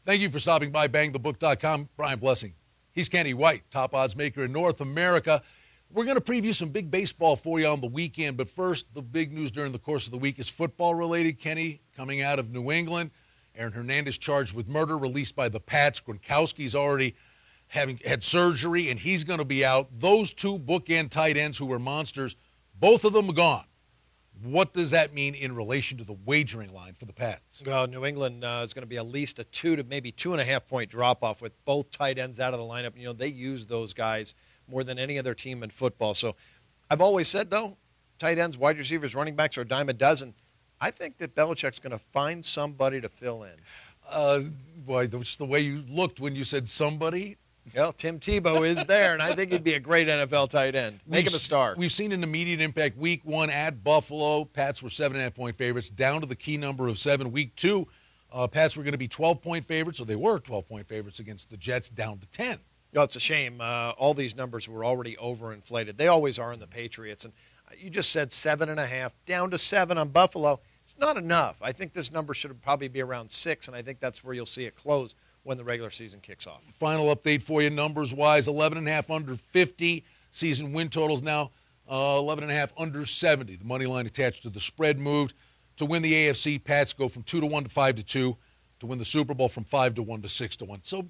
Thank you for stopping by BangTheBook.com. Brian Blessing. He's Kenny White, top odds maker in North America. We're going to preview some big baseball for you on the weekend, but first, the big news during the course of the week is football-related. Kenny, coming out of New England, Aaron Hernandez charged with murder, released by the Pats. Gronkowski's already had surgery, and he's going to be out. Those two bookend tight ends who were monsters, both of them are gone. What does that mean in relation to the wagering line for the Pats? Well, New England is going to be at least a 2 to maybe 2.5 point drop-off with both tight ends out of the lineup. You know, they use those guys more than any other team in football. So I've always said, though, tight ends, wide receivers, running backs are a dime a dozen. I think that Belichick's going to find somebody to fill in. Boy, just the way you looked when you said somebody. Well, Tim Tebow is there, and I think he'd be a great NFL tight end. Make him a star. We've seen an immediate impact. Week 1 at Buffalo, Pats were 7.5 point favorites, down to the key number of 7. Week 2, Pats were going to be 12-point favorites, so they were 12-point favorites against the Jets, down to 10. No, it's a shame. All these numbers were already overinflated. They always are in the Patriots. And you just said 7.5, down to 7 on Buffalo. It's not enough. I think this number should probably be around 6, and I think that's where you'll see it close when the regular season kicks off. Final update for you, numbers-wise, 11.5 under 50. Season win totals now 11.5 under 70. The money line attached to the spread moved. To win the AFC, Pats go from 2-1 to 5-2. To win the Super Bowl, from 5-1 to 6-1. So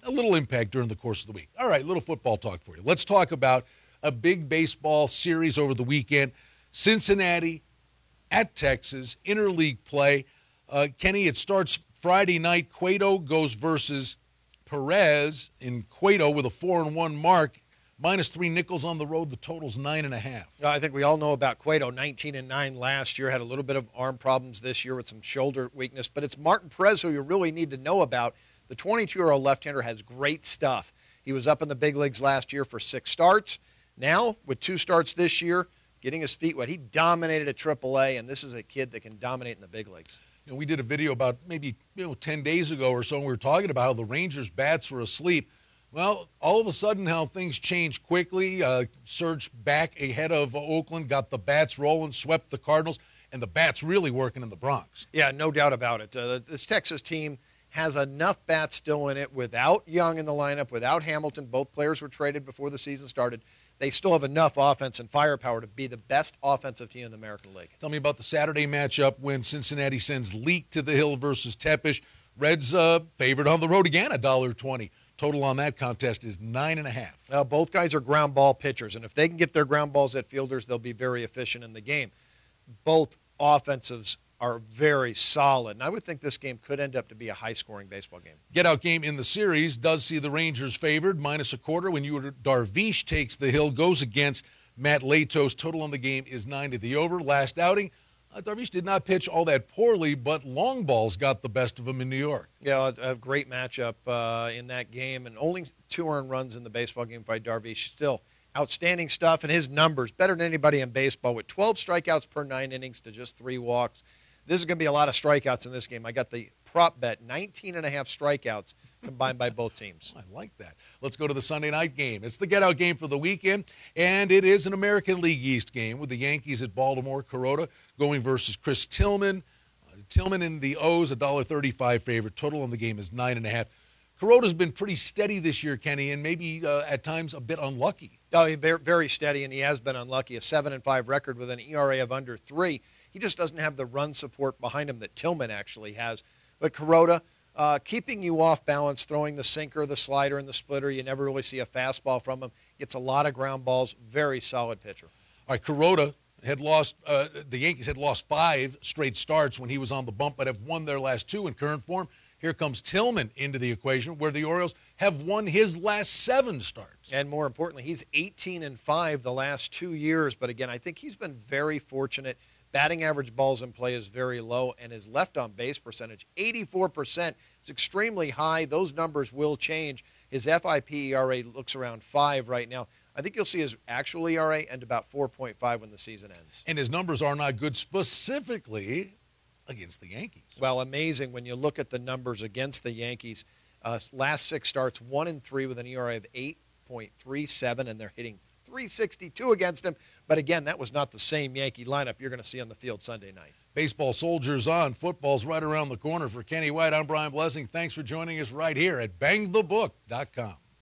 a little impact during the course of the week. All right, little football talk for you. Let's talk about a big baseball series over the weekend. Cincinnati at Texas, interleague play. Kenny, it starts Friday night. Cueto goes versus Perez in Cueto with a 4-1 mark. -3 nickels on the road. The total's 9.5. I think we all know about Cueto, 19-9 last year. Had a little bit of arm problems this year with some shoulder weakness. But it's Martin Perez who you really need to know about. The 22-year-old left-hander has great stuff. He was up in the big leagues last year for 6 starts. Now, with 2 starts this year, getting his feet wet, he dominated at AAA, and this is a kid that can dominate in the big leagues. You know, we did a video about maybe 10 days ago or so, and we were talking about how the Rangers' bats were asleep. Well, all of a sudden how things changed quickly, surged back ahead of Oakland, got the bats rolling, swept the Cardinals, and the bats really working in the Bronx. Yeah, no doubt about it. This Texas team has enough bats still in it without Young in the lineup, without Hamilton. Both players were traded before the season started. They still have enough offense and firepower to be the best offensive team in the American League. Tell me about the Saturday matchup when Cincinnati sends Leak to the Hill versus Tepish. Reds favored on the road again, $1.20. Total on that contest is 9.5. Both guys are ground ball pitchers, and if they can get their ground balls at fielders, they'll be very efficient in the game. Both offensives are very solid, and I would think this game could end up to be a high-scoring baseball game. Get-out game in the series does see the Rangers favored, -0.25 when Darvish takes the Hill, goes against Matt Latos. Total on the game is 9 to the over. Last outing, Darvish did not pitch all that poorly, but long balls got the best of him in New York. Yeah, a great matchup in that game, and only 2 earned runs in the baseball game by Darvish. Still outstanding stuff, and his numbers better than anybody in baseball with 12 strikeouts per 9 innings to just 3 walks. This is going to be a lot of strikeouts in this game. I got the prop bet, 19.5 strikeouts combined by both teams. I like that. Let's go to the Sunday night game. It's the get-out game for the weekend, and it is an American League East game with the Yankees at Baltimore. Kuroda going versus Chris Tillman. Tillman in the O's, $1.35 favorite. Total on the game is 9.5. Kuroda's been pretty steady this year, Kenny, and maybe at times a bit unlucky. Oh, he's very steady, and he has been unlucky. A 7-5 record with an ERA of under 3. He just doesn't have the run support behind him that Tillman actually has. But Kuroda, keeping you off balance, throwing the sinker, the slider, and the splitter. You never really see a fastball from him. Gets a lot of ground balls. Very solid pitcher. All right, Kuroda had lost, the Yankees had lost 5 straight starts when he was on the bump, but have won their last 2 in current form. Here comes Tillman into the equation, where the Orioles have won his last 7 starts. And more importantly, he's 18-5 the last 2 years. But again, I think he's been very fortunate. Batting average balls in play is very low, and his left-on-base percentage, 84%, is extremely high. Those numbers will change. His FIP ERA looks around 5 right now. I think you'll see his actual ERA end about 4.5 when the season ends. And his numbers are not good specifically against the Yankees. Well, amazing when you look at the numbers against the Yankees. Last 6 starts, 1-3 with an ERA of 8.37, and they're hitting 362 against him. But again, that was not the same Yankee lineup you're going to see on the field Sunday night. Baseball soldiers on. Football's right around the corner. For Kenny White, I'm Brian Blessing. Thanks for joining us right here at BangTheBook.com.